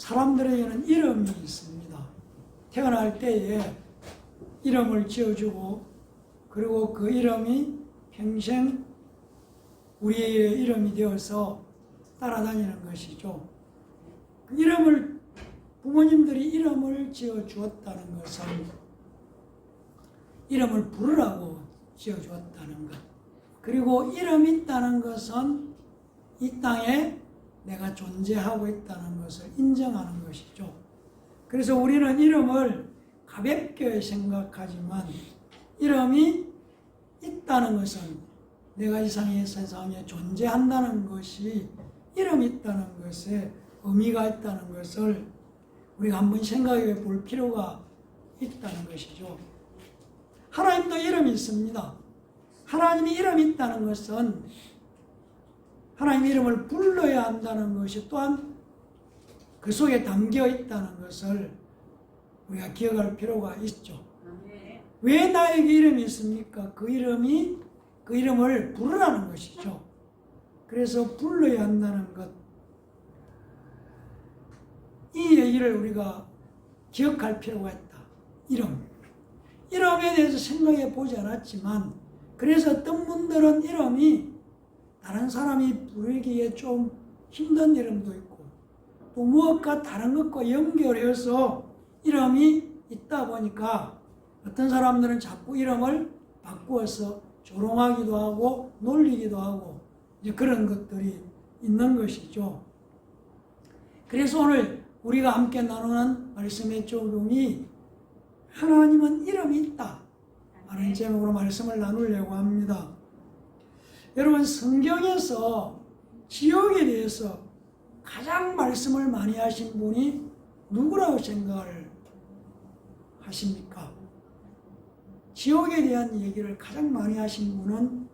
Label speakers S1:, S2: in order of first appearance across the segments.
S1: 사람들에게는 이름이 있습니다. 태어날 때에 이름을 지어주고 그리고 그 이름이 평생 우리의 이름이 되어서 따라다니는 것이죠. 그 부모님들이 이름을 지어주었다는 것은 이름을 부르라고 지어주었다는 것. 그리고 이름이 있다는 것은 이 땅에 내가 존재하고 있다는 것을 인정하는 것이죠. 그래서 우리는 이름을 가볍게 생각하지만 이름이 있다는 것은 내가 이 세상에 존재한다는 것이 이름이 있다는 것에 의미가 있다는 것을 우리가 한번 생각해 볼 필요가 있다는 것이죠. 하나님도 이름이 있습니다. 하나님이 이름이 있다는 것은 하나님 이름을 불러야 한다는 것이 또한 그 속에 담겨 있다는 것을 우리가 기억할 필요가 있죠. 왜 나에게 이름이 있습니까? 그 이름을 부르라는 것이죠. 그래서 불러야 한다는 것. 이 얘기를 우리가 기억할 필요가 있다. 이름에 대해서 생각해 보지 않았지만 그래서 어떤 분들은 이름이 다른 사람이 부르기에 좀 힘든 이름도 있고 또 무엇과 다른 것과 연결해서 이름이 있다 보니까 어떤 사람들은 자꾸 이름을 바꾸어서 조롱하기도 하고 놀리기도 하고 이제 그런 것들이 있는 것이죠. 그래서 오늘 우리가 함께 나누는 말씀의 적용이 하나님은 이름이 있다 라는 제목으로 말씀을 나누려고 합니다. 여러분 성경에서 지옥에 대해서 가장 말씀을 많이 하신 분이 누구라고 생각을 하십니까? 지옥에 대한 얘기를 가장 많이 하신 분은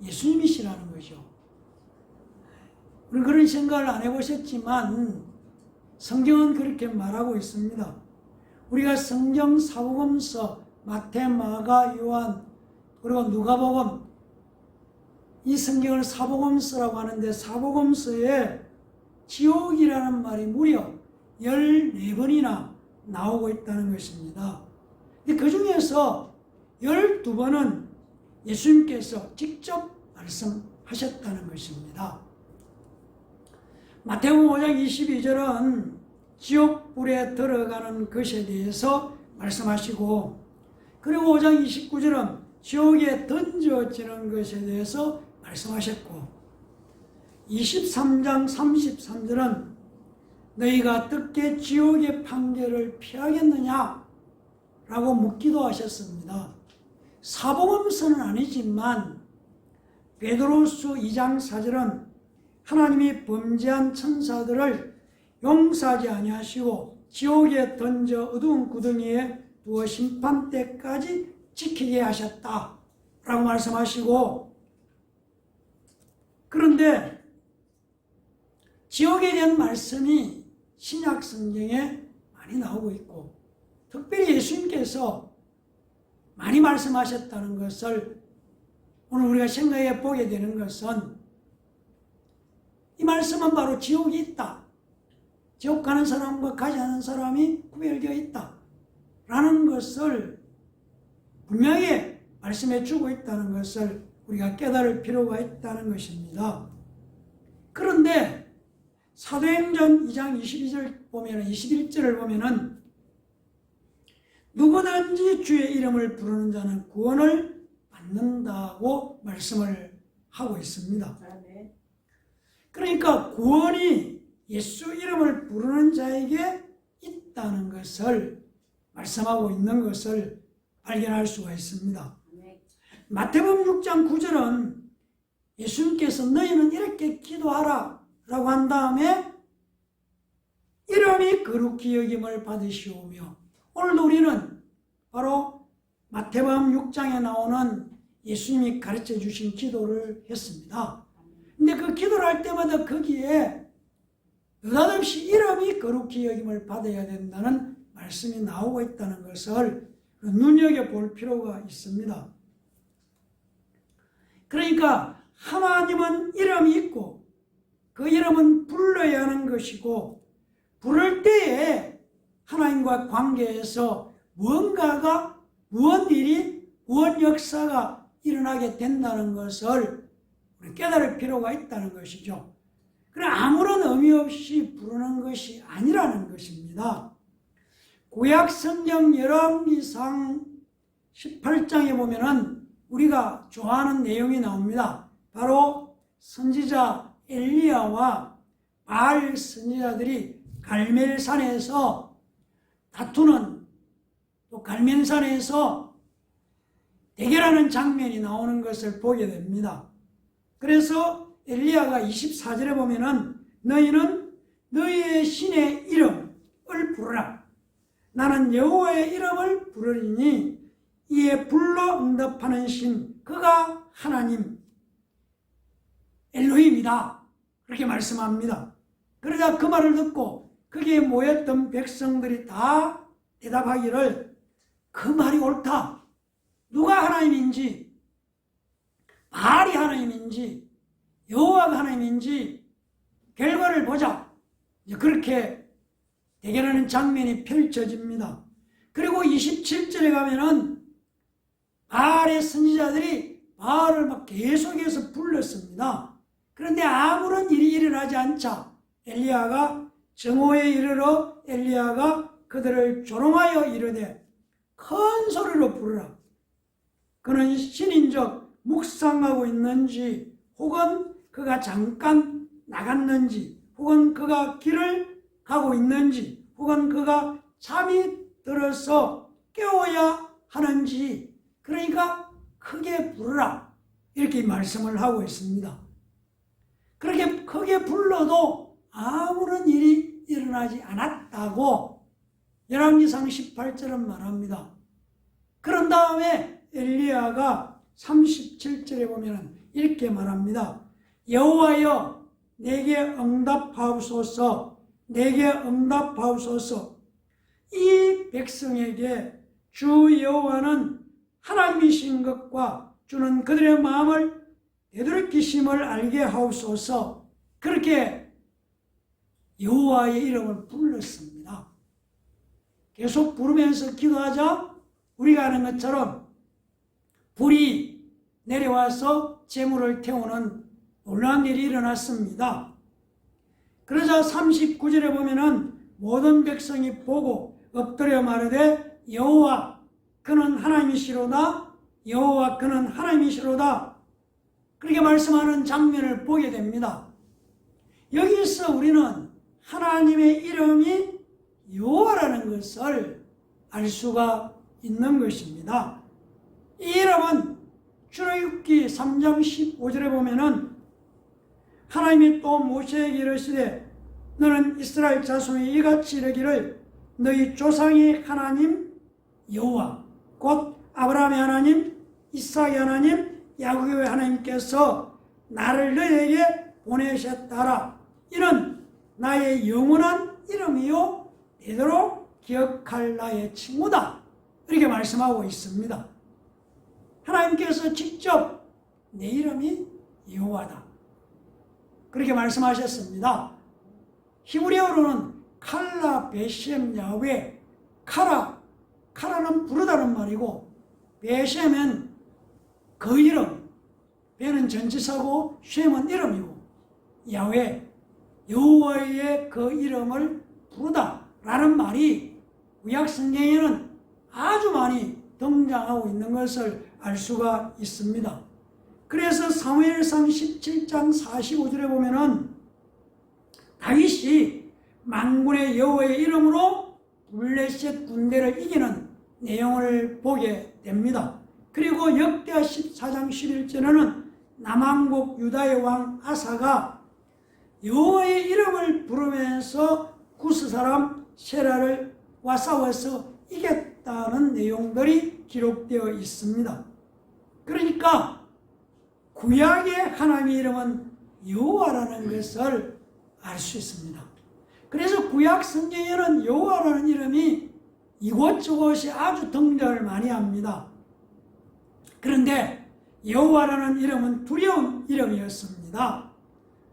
S1: 예수님이시라는 거죠. 우리 그런 생각을 안 해보셨지만 성경은 그렇게 말하고 있습니다. 우리가 성경 사복음서 마태, 마가, 요한 그리고 누가복음 이 성경을 사복음서라고 하는데 사복음서에 지옥이라는 말이 무려 14번이나 나오고 있다는 것입니다. 그 중에서 12번은 예수님께서 직접 말씀하셨다는 것입니다. 마태복음 5장 22절은 지옥불에 들어가는 것에 대해서 말씀하시고 그리고 5장 29절은 지옥에 던져지는 것에 대해서 말씀하셨고 23장 33절은 너희가 어떻게 지옥의 판결을 피하겠느냐 라고 묻기도 하셨습니다. 사복음서는 아니지만 베드로서 2장 4절은 하나님이 범죄한 천사들을 용서하지 아니하시고 지옥에 던져 어두운 구덩이에 두어 심판 때까지 지키게 하셨다 라고 말씀하시고 그런데 지옥에 대한 말씀이 신약 성경에 많이 나오고 있고 특별히 예수님께서 많이 말씀하셨다는 것을 오늘 우리가 생각해 보게 되는 것은 이 말씀은 바로 지옥이 있다. 지옥 가는 사람과 가지 않은 사람이 구별되어 있다. 라는 것을 분명히 말씀해 주고 있다는 것을 우리가 깨달을 필요가 있다는 것입니다. 그런데 사도행전 2장 21절을 보면은 누구든지 주의 이름을 부르는 자는 구원을 받는다고 말씀을 하고 있습니다. 그러니까 구원이 예수 이름을 부르는 자에게 있다는 것을 말씀하고 있는 것을 발견할 수가 있습니다. 마태복음 6장 9절은 예수님께서 너희는 이렇게 기도하라 라고 한 다음에 이름이 거룩히 여김을 받으시오며 오늘도 우리는 바로 마태복음 6장에 나오는 예수님이 가르쳐 주신 기도를 했습니다. 근데 그 기도를 할 때마다 거기에 느닷없이 이름이 거룩히 여김을 받아야 된다는 말씀이 나오고 있다는 것을 눈여겨볼 필요가 있습니다. 그러니까 하나님은 이름이 있고 그 이름은 불러야 하는 것이고 부를 때에 하나님과 관계에서 무언 일이, 무언 역사가 일어나게 된다는 것을 우리 깨달을 필요가 있다는 것이죠. 그래 아무런 의미 없이 부르는 것이 아니라는 것입니다. 구약 성경 열왕기상 18장에 보면은 우리가 좋아하는 내용이 나옵니다. 바로 선지자 엘리야와 바알 선지자들이 갈멜산에서 다투는, 또 갈멜산에서 대결하는 장면이 나오는 것을 보게 됩니다. 그래서 엘리야가 24절에 보면은 너희는 너희의 신의 이름을 부르라. 나는 여호와의 이름을 부르리니 이에 불러 응답하는 신 그가 하나님 엘로힘이다. 그렇게 말씀합니다. 그러자 그 말을 듣고 거기에 모였던 백성들이 다 대답하기를 그 말이 옳다. 누가 하나님인지, 바알이 하나님인지, 여호와가 하나님인지 결과를 보자. 그렇게 대결하는 장면이 펼쳐집니다. 그리고 27절에 가면은 바알의 선지자들이 바알을 막 계속해서 불렀습니다. 그런데 아무런 일이 일어나지 않자 엘리야가 정오에 이르러 엘리야가 그들을 조롱하여 이르되 큰 소리로 부르라. 그는 신인적 묵상하고 있는지, 혹은 그가 잠깐 나갔는지, 혹은 그가 길을 가고 있는지, 혹은 그가 잠이 들어서 깨워야 하는지, 그러니까 크게 부르라. 이렇게 말씀을 하고 있습니다. 그렇게 크게 불러도 아무런 일이 일어나지 않았다고 열왕기상 18절은 말합니다. 그런 다음에 엘리야가 37절에 보면 이렇게 말합니다. 여호와여 내게 응답하옵소서, 내게 응답하옵소서. 이 백성에게 주 여호와는 하나님이신 것과 주는 그들의 마음을 되돌이키심을 알게 하옵소서. 그렇게 여호와의 이름을 불렀습니다. 계속 부르면서 기도하자 우리가 아는 것처럼 불이 내려와서 재물을 태우는 놀라운 일이 일어났습니다. 그러자 39절에 보면은 모든 백성이 보고 엎드려 말하되 여호와 그는 하나님이시로다, 여호와 그는 하나님이시로다. 그렇게 말씀하는 장면을 보게 됩니다. 여기서 우리는 하나님의 이름이 여호와라는 것을 알 수가 있는 것입니다. 이 이름은 출애굽기 3장 15절에 보면은 하나님이 또 모세에게 이르시되 너는 이스라엘 자손에 이같이 이르기를 너희 조상의 하나님 여호와 곧 아브라함의 하나님, 이삭의 하나님, 야곱의 하나님께서 나를 너희에게 보내셨다라. 이는 나의 영원한 이름이요 되도록 기억할 나의 친구다. 이렇게 말씀하고 있습니다. 하나님께서 직접 내 이름이 여호와다. 그렇게 말씀하셨습니다. 히브리어로는 칼라 베셈 야훼, 카라는 부르다는 말이고 베셈은 그 이름, 베는 전치사고 셈은 이름이고 야훼, 여호와의 그 이름을 부르다라는 말이 구약 성경에는 아주 많이 등장하고 있는 것을 알 수가 있습니다. 그래서 사무엘상 17장 45절에 보면은 다윗이 만군의 여호와의 이름으로 블레셋 군대를 이기는 내용을 보게 됩니다. 그리고 역대하 14장 11절에는 남왕국 유다의 왕 아사가 여호와의 이름을 부르면서 구스 사람 세라와 싸워서 이겼다는 내용들이 기록되어 있습니다. 그러니까 구약의 하나님의 이름은 여호와라는 것을 알 수 있습니다. 그래서 구약 성경에는 여호와라는 이름이 이곳저곳이 아주 등장을 많이 합니다. 그런데 여호와라는 이름은 두려운 이름이었습니다.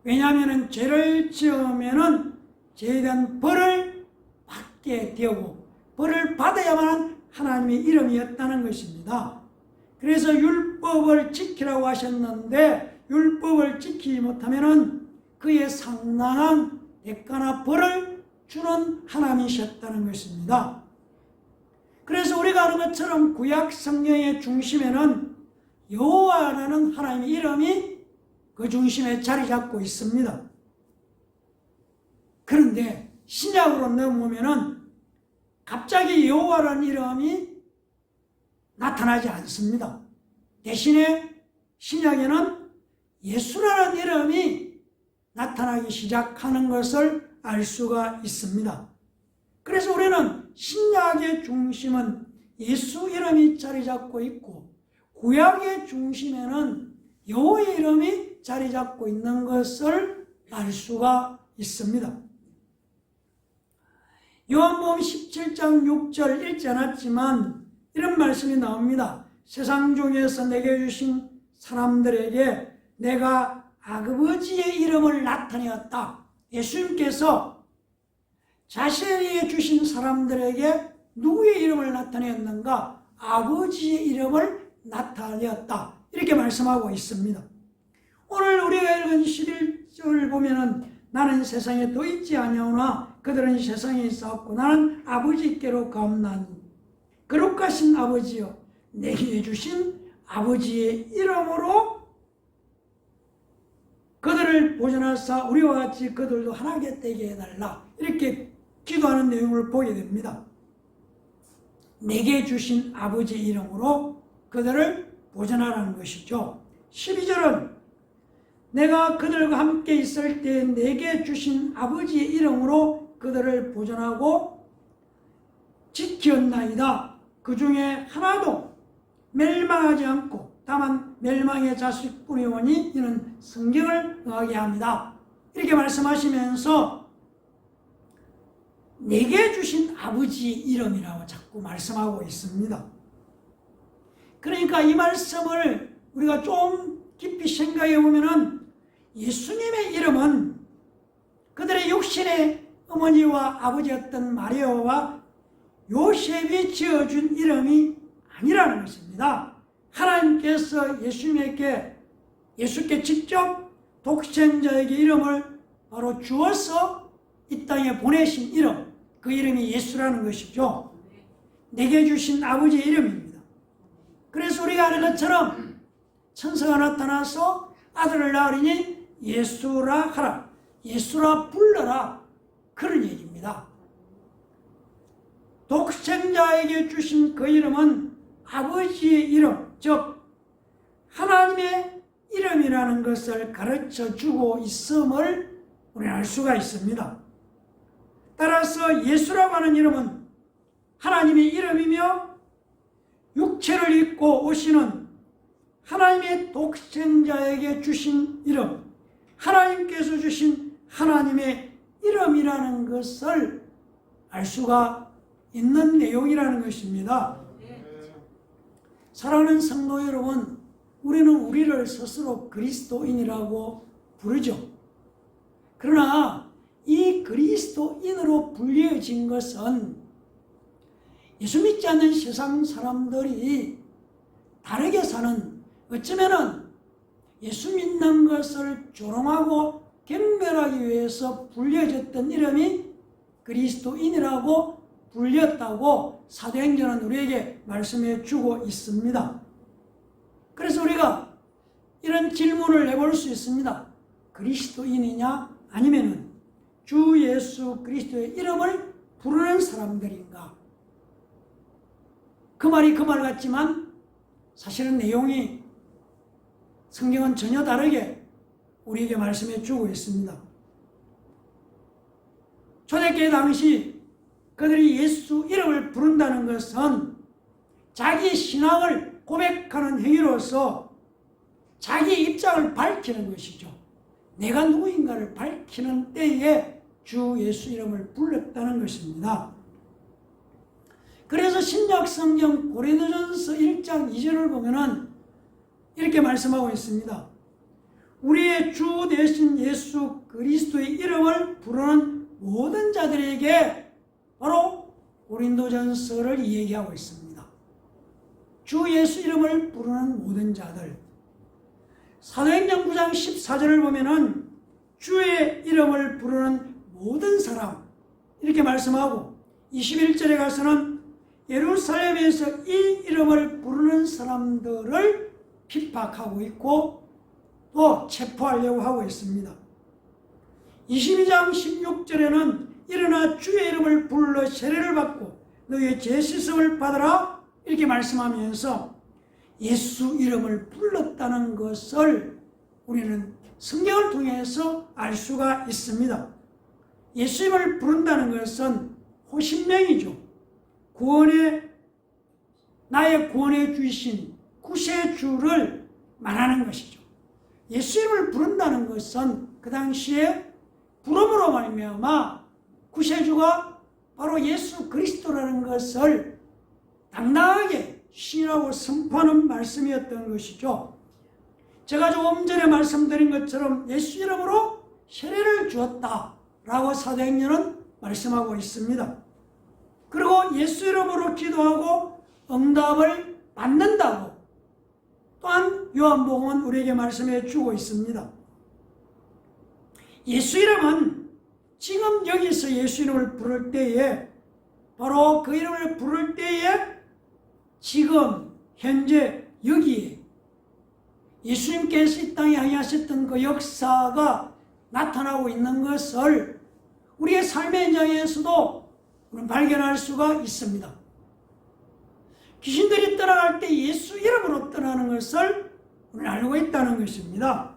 S1: 왜냐하면 죄를 지으면은 죄에 대한 벌을 받게 되고 벌을 받아야만 하나님의 이름이었다는 것입니다. 그래서 율법을 지키라고 하셨는데 율법을 지키지 못하면 그의 상당한 대가나 벌을 주는 하나님이셨다는 것입니다. 그래서 우리가 아는 것처럼 구약 성경의 중심에는 여호와라는 하나님의 이름이 그 중심에 자리 잡고 있습니다. 그런데 신약으로 넘어오면은 갑자기 여호와라는 이름이 나타나지 않습니다. 대신에 신약에는 예수라는 이름이 나타나기 시작하는 것을 알 수가 있습니다. 그래서 우리는 신약의 중심은 예수 이름이 자리 잡고 있고 구약의 중심에는 여호와의 이름이 자리 잡고 있는 것을 알 수가 있습니다. 요한복음 17장 6절 읽지 않았지만 이런 말씀이 나옵니다. 세상 중에서 내게 주신 사람들에게 내가 아버지의 이름을 나타내었다. 예수님께서 자신에게 주신 사람들에게 누구의 이름을 나타내었는가? 아버지의 이름을 나타내었다. 이렇게 말씀하고 있습니다. 오늘 우리가 읽은 11절을 보면은 나는 세상에 더 있지 아니하오나 그들은 세상에 있사옵고 나는 아버지께로 가옵나니 거룩하신 아버지여 내게 주신 아버지의 이름으로 그들을 보존하사 우리와 같이 그들도 하나게 되게 해달라. 이렇게 기도하는 내용을 보게 됩니다. 내게 주신 아버지의 이름으로 그들을 보존하라는 것이죠. 12절은 내가 그들과 함께 있을 때 내게 주신 아버지의 이름으로 그들을 보존하고 지켰나이다. 그 중에 하나도 멸망하지 않고 다만 멸망의 자식뿐이오니 이는 성경을 응하게 합니다. 이렇게 말씀하시면서 내게 주신 아버지의 이름이라고 자꾸 말씀하고 있습니다. 그러니까 이 말씀을 우리가 좀 깊이 생각해 보면은 예수님의 이름은 그들의 육신의 어머니와 아버지였던 마리아와 요셉이 지어준 이름이 아니라는 것입니다. 하나님께서 예수께 직접 독생자에게 이름을 바로 주어서 이 땅에 보내신 이름, 그 이름이 예수라는 것이죠. 내게 주신 아버지의 이름입니다. 그래서 우리가 아는 것처럼 천사가 나타나서 아들을 낳으리니 예수라 하라, 예수라 불러라, 그런 얘기입니다. 독생자에게 주신 그 이름은 아버지의 이름, 즉 하나님의 이름이라는 것을 가르쳐주고 있음을 우리는 알 수가 있습니다. 따라서 예수라고 하는 이름은 하나님의 이름이며 육체를 입고 오시는 하나님의 독생자에게 주신 이름, 하나님께서 주신 하나님의 이름이라는 것을 알 수가 있는 내용이라는 것입니다. 사랑하는 성도 여러분, 우리는 우리를 스스로 그리스도인이라고 부르죠. 그러나 이 그리스도인으로 불려진 것은 예수 믿지 않는 세상 사람들이 다르게 사는, 어쩌면은 예수 믿는 것을 조롱하고 경멸하기 위해서 불려졌던 이름이 그리스도인이라고 불렸다고 사도행전은 우리에게 말씀해 주고 있습니다. 그래서 우리가 이런 질문을 해볼 수 있습니다. 그리스도인이냐 아니면은 주 예수 그리스도의 이름을 부르는 사람들인가? 그 말이 그 말 같지만 사실은 내용이 성경은 전혀 다르게 우리에게 말씀해 주고 있습니다. 초대교회 당시 그들이 예수 이름을 부른다는 것은 자기 신앙을 고백하는 행위로서 자기 입장을 밝히는 것이죠. 내가 누구인가를 밝히는 때에 주 예수 이름을 불렀다는 것입니다. 그래서 신약 성경 고린도전서 1장 2절을 보면은 이렇게 말씀하고 있습니다. 우리의 주 되신 예수 그리스도의 이름을 부르는 모든 자들에게 바로 고린도전서를 얘기하고 있습니다. 주 예수 이름을 부르는 모든 자들. 사도행전 9장 14절을 보면은 주의 이름을 부르는 모든 사람 이렇게 말씀하고 21절에 가서는 예루살렘에서 이 이름을 부르는 사람들을 핍박하고 있고 또 체포하려고 하고 있습니다. 22장 16절에는 일어나 주의 이름을 불러 세례를 받고 너희의 죄 씻음을 받으라 이렇게 말씀하면서 예수 이름을 불렀다는 것을 우리는 성경을 통해서 알 수가 있습니다. 예수 이름을 부른다는 것은 호신명이죠. 나의 구원해 주신 구세주를 말하는 것이죠. 예수 이름을 부른다는 것은 그 당시에 부름으로 말미암아 구세주가 바로 예수 그리스도라는 것을 당당하게 신하고 선포하는 말씀이었던 것이죠. 제가 조금 전에 말씀드린 것처럼 예수 이름으로 세례를 주었다라고 사도행전은 말씀하고 있습니다. 그리고 예수 이름으로 기도하고 응답을 받는다고 또한 요한복음은 우리에게 말씀해 주고 있습니다. 예수 이름은 지금 여기서 예수 이름을 부를 때에 바로 그 이름을 부를 때에 지금 현재 여기에 예수님께서 이 땅에 행하셨던 그 역사가 나타나고 있는 것을 우리의 삶의 현장에서도 우리는 발견할 수가 있습니다. 귀신들이 떠나갈 때 예수 이름으로 떠나는 것을 우리는 알고 있다는 것입니다.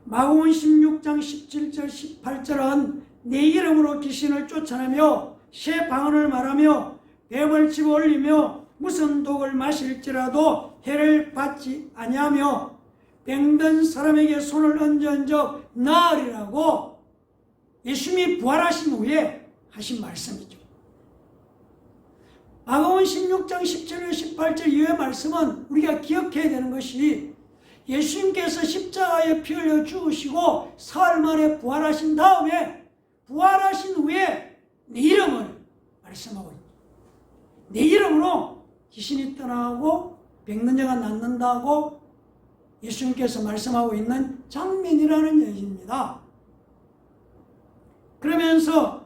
S1: 마가복음 16장 17절 18절은 내 이름으로 귀신을 쫓아내며 새 방언을 말하며 뱀을 집어올리며 무슨 독을 마실지라도 해를 받지 아니하며 병든 사람에게 손을 얹은 적 나으리라고 예수님이 부활하신 후에 하신 말씀이죠. 마가복음 16장 17절 18절 이후의 말씀은 우리가 기억해야 되는 것이 예수님께서 십자가에 피 흘려 죽으시고 사흘 만에 부활하신 다음에 부활하신 후에 내 이름을 말씀하고 있다. 내 이름으로 귀신이 떠나고 병든 자가 낫는다고 예수님께서 말씀하고 있는 장면이라는 얘기입니다. 그러면서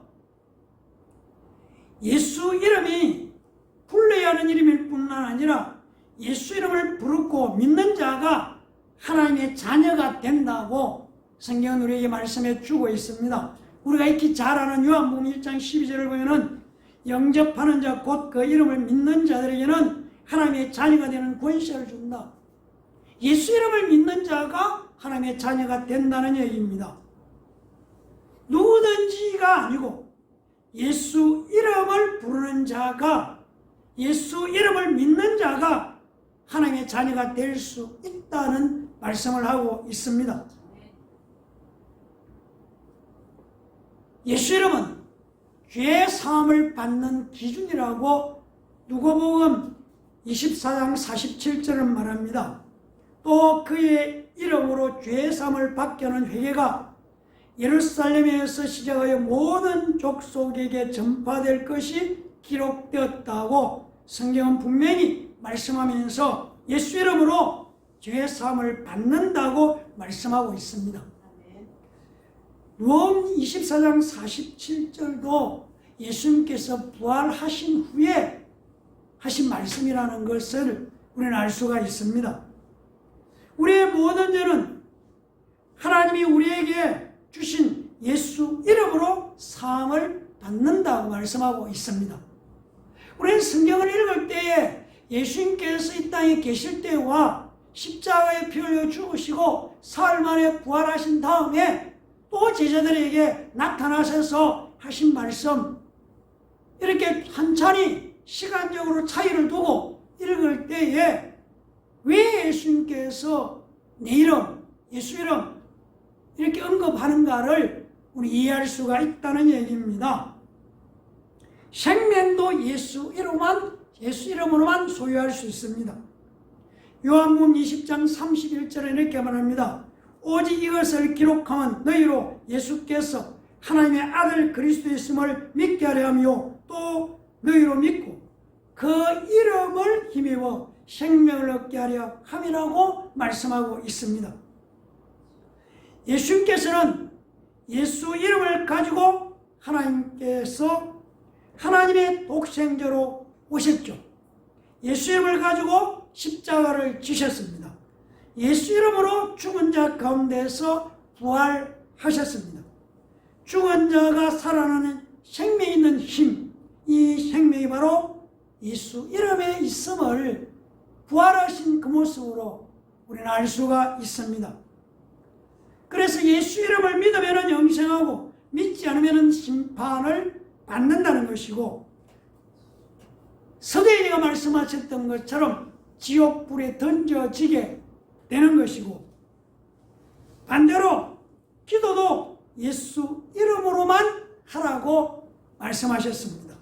S1: 예수 이름이 불러야 하는 이름일 뿐만 아니라 예수 이름을 부르고 믿는 자가 하나님의 자녀가 된다고 성경은 우리에게 말씀해 주고 있습니다. 우리가 익히 잘 아는 요한복음 1장 12절을 보면은 영접하는 자 곧 그 이름을 믿는 자들에게는 하나님의 자녀가 되는 권세를 준다. 예수 이름을 믿는 자가 하나님의 자녀가 된다는 얘기입니다. 누구든지가 아니고 예수 이름을 부르는 자가 예수 이름을 믿는 자가 하나님의 자녀가 될 수 있다는 말씀을 하고 있습니다. 예수 이름은 죄 사함을 받는 기준이라고 누가복음 24장 47절은 말합니다. 또 그의 이름으로 죄 사함을 받게 하는 회개가 예루살렘에서 시작하여 모든 족속에게 전파될 것이 기록되었다고 성경은 분명히 말씀하면서 예수 이름으로 죄 사함을 받는다고 말씀하고 있습니다. 누가복음 24장 47절도 예수님께서 부활하신 후에 하신 말씀이라는 것을 우리는 알 수가 있습니다. 우리의 모든 죄는 하나님이 우리에게 주신 예수 이름으로 사함을 받는다고 말씀하고 있습니다. 우리는 성경을 읽을 때에 예수님께서 이 땅에 계실 때와 십자가에 피 흘려 죽으시고 사흘 만에 부활하신 다음에 또 제자들에게 나타나셔서 하신 말씀, 이렇게 한찬히 시간적으로 차이를 두고 읽을 때에 왜 예수님께서 내 이름, 예수 이름 이렇게 언급하는가를 우리 이해할 수가 있다는 얘기입니다. 생명도 예수 이름으로만 소유할 수 있습니다. 요한복음 20장 31절에 이렇게 말합니다. 오직 이것을 기록하면 너희로 예수께서 하나님의 아들 그리스도였음을 믿게 하려 하며 또 너희로 믿고 그 이름을 힘입어 생명을 얻게 하려 함이라고 말씀하고 있습니다. 예수님께서는 예수 이름을 가지고 하나님께서 하나님의 독생자로 오셨죠. 예수 이름을 가지고 십자가를 지셨습니다. 예수 이름으로 죽은 자 가운데서 부활하셨습니다. 죽은 자가 살아나는 생명 있는 힘, 이 생명이 바로 예수 이름에 있음을 부활하신 그 모습으로 우리는 알 수가 있습니다. 그래서 예수 이름을 믿으면 영생하고 믿지 않으면 심판을 받는다는 것이고, 서대인이가 말씀하셨던 것처럼 지옥불에 던져지게 되는 것이고, 반대로 기도도 예수 이름으로만 하라고 말씀하셨습니다.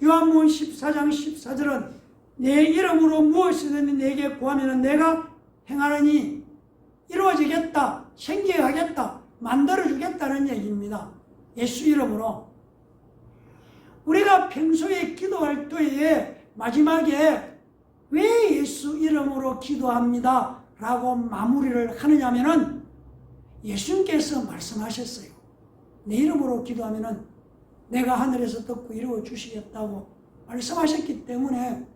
S1: 요한복음 14장 14절은 내 이름으로 무엇이든 내게 구하면 내가 행하느니 이루어지겠다, 생기하겠다, 만들어주겠다는 얘기입니다. 예수 이름으로. 우리가 평소에 기도할 때에 마지막에 왜 예수 이름으로 기도합니다 라고 마무리를 하느냐면은 예수님께서 말씀하셨어요. 내 이름으로 기도하면은 내가 하늘에서 듣고 이루어 주시겠다고 말씀하셨기 때문에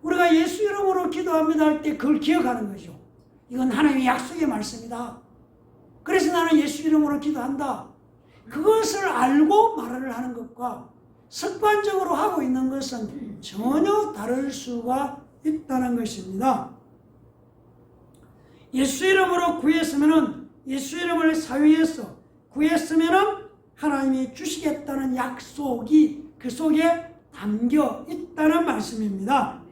S1: 우리가 예수 이름으로 기도합니다 할 때 그걸 기억하는 거죠. 이건 하나님의 약속의 말씀이다. 그래서 나는 예수 이름으로 기도한다. 그것을 알고 말을 하는 것과 습관적으로 하고 있는 것은 전혀 다를 수가 있다는 것입니다. 예수 이름으로 구했으면, 예수 이름을 사위해서 구했으면 하나님이 주시겠다는 약속이 그 속에 담겨 있다는 말씀입니다.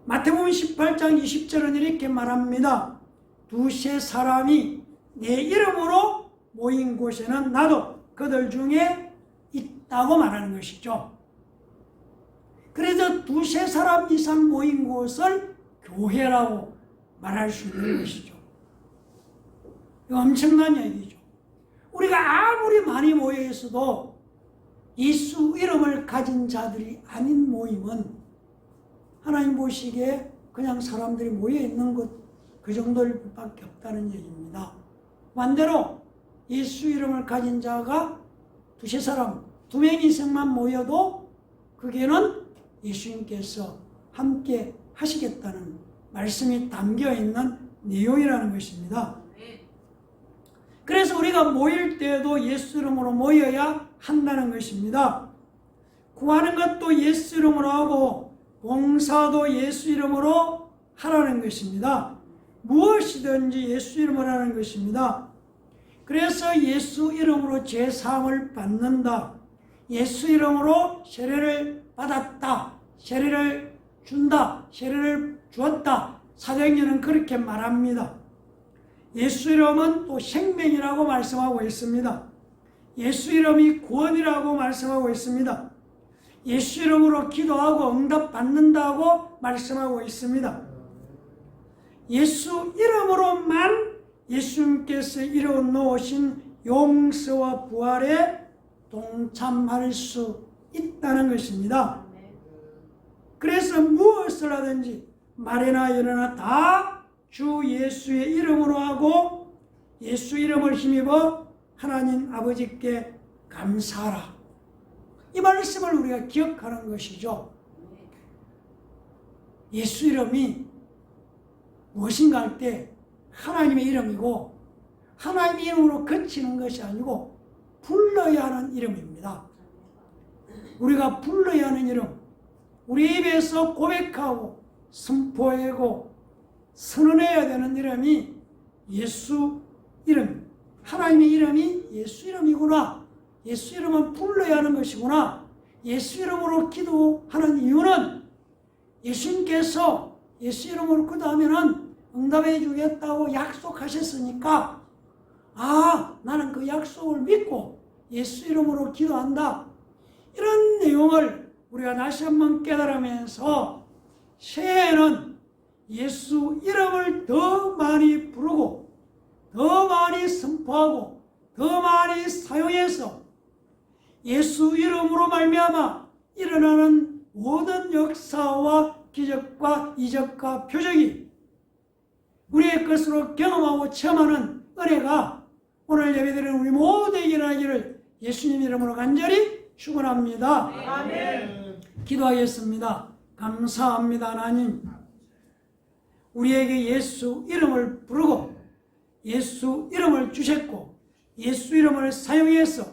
S1: 마태복음 18장 20절은 이렇게 말합니다. 두세 사람이 내 이름으로 모인 곳에는 나도 그들 중에 있다고 말하는 것이죠. 그래서 두세 사람 이상 모인 곳을 교회라고 말할 수 있는 것이죠. 이거 엄청난 얘기죠. 우리가 아무리 많이 모여 있어도 예수 이름을 가진 자들이 아닌 모임은 하나님 보시기에 그냥 사람들이 모여 있는 것 그 정도일 밖에 없다는 얘기입니다. 반대로 예수 이름을 가진 자가 두세 사람, 2명 이상만 모여도 그게는 예수님께서 함께 하시겠다는 말씀이 담겨 있는 내용이라는 것입니다. 그래서 우리가 모일 때에도 예수 이름으로 모여야 한다는 것입니다. 구하는 것도 예수 이름으로 하고 봉사도 예수 이름으로 하라는 것입니다. 무엇이든지 예수 이름으로 하는 것입니다. 그래서 예수 이름으로 죄사함을 받는다. 예수 이름으로 세례를 받았다. 세례를 준다. 세례를 주었다. 사도행전은 그렇게 말합니다. 예수 이름은 또 생명이라고 말씀하고 있습니다. 예수 이름이 구원이라고 말씀하고 있습니다. 예수 이름으로 기도하고 응답받는다고 말씀하고 있습니다. 예수 이름으로만 예수님께서 이루어 놓으신 용서와 부활에 동참할 수 있다는 것입니다. 그래서 무엇을 하든지 말이나 일어나 다 주 예수의 이름으로 하고 예수 이름을 힘입어 하나님 아버지께 감사하라. 이 말씀을 우리가 기억하는 것이죠. 예수 이름이 무엇인가 할 때 하나님의 이름이고 하나님의 이름으로 그치는 것이 아니고 불러야 하는 이름입니다. 우리가 불러야 하는 이름, 우리 입에서 고백하고 선포하고 선언해야 되는 이름이 예수 이름, 하나님의 이름이 예수 이름이구나. 예수 이름은 불러야 하는 것이구나. 예수 이름으로 기도하는 이유는 예수님께서 예수 이름으로 기도하면 응답해 주겠다고 약속하셨으니까 나는 그 약속을 믿고 예수 이름으로 기도한다. 이런 내용을 우리가 다시 한번 깨달으면서 새해에는 예수 이름을 더 많이 부르고 더 많이 선포하고 더 많이 사용해서 예수 이름으로 말미암아 일어나는 모든 역사와 기적과 이적과 표적이 우리의 것으로 경험하고 체험하는 은혜가 오늘 예배드리는 우리 모두에게 일어나기를 예수님 이름으로 간절히 축원합니다.
S2: 아멘.
S1: 기도하겠습니다. 감사합니다. 하나님, 우리에게 예수 이름을 부르고 예수 이름을 주셨고 예수 이름을 사용해서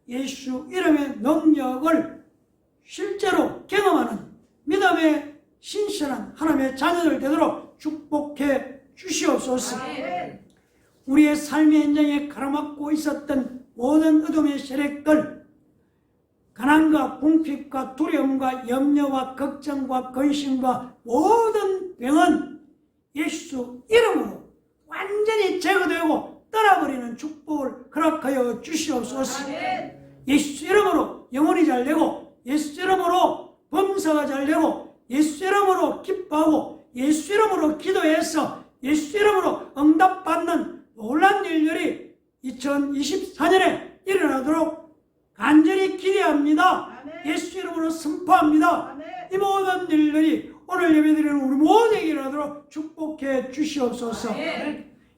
S1: 예수 이름의 능력을 실제로 경험하는 믿음의 신실한 하나님의 자녀들 되도록 축복해 주시옵소서. 우리의 삶의 현장에 가로막고 있었던 모든 어둠의 세력들, 가난과 궁핍과 두려움과 염려와 걱정과 근심과 모든 병은 예수 이름으로 완전히 제거되고 떠나버리는 축복을 허락하여 주시옵소서. 예수 이름으로 영혼이 잘 되고 예수 이름으로 범사가 잘 되고 예수 이름으로 기뻐하고 예수 이름으로 기도해서 예수 이름으로 응답받는 놀라운 일들이 2024년에 일어나도록 간절히 기대합니다. 예수 이름으로 선포합니다. 이 모든 일들이 오늘 예배드리는 우리 모두에게 일어나도록 축복해 주시옵소서.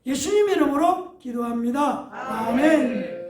S1: 예수님 이름으로 기도합니다. 아멘.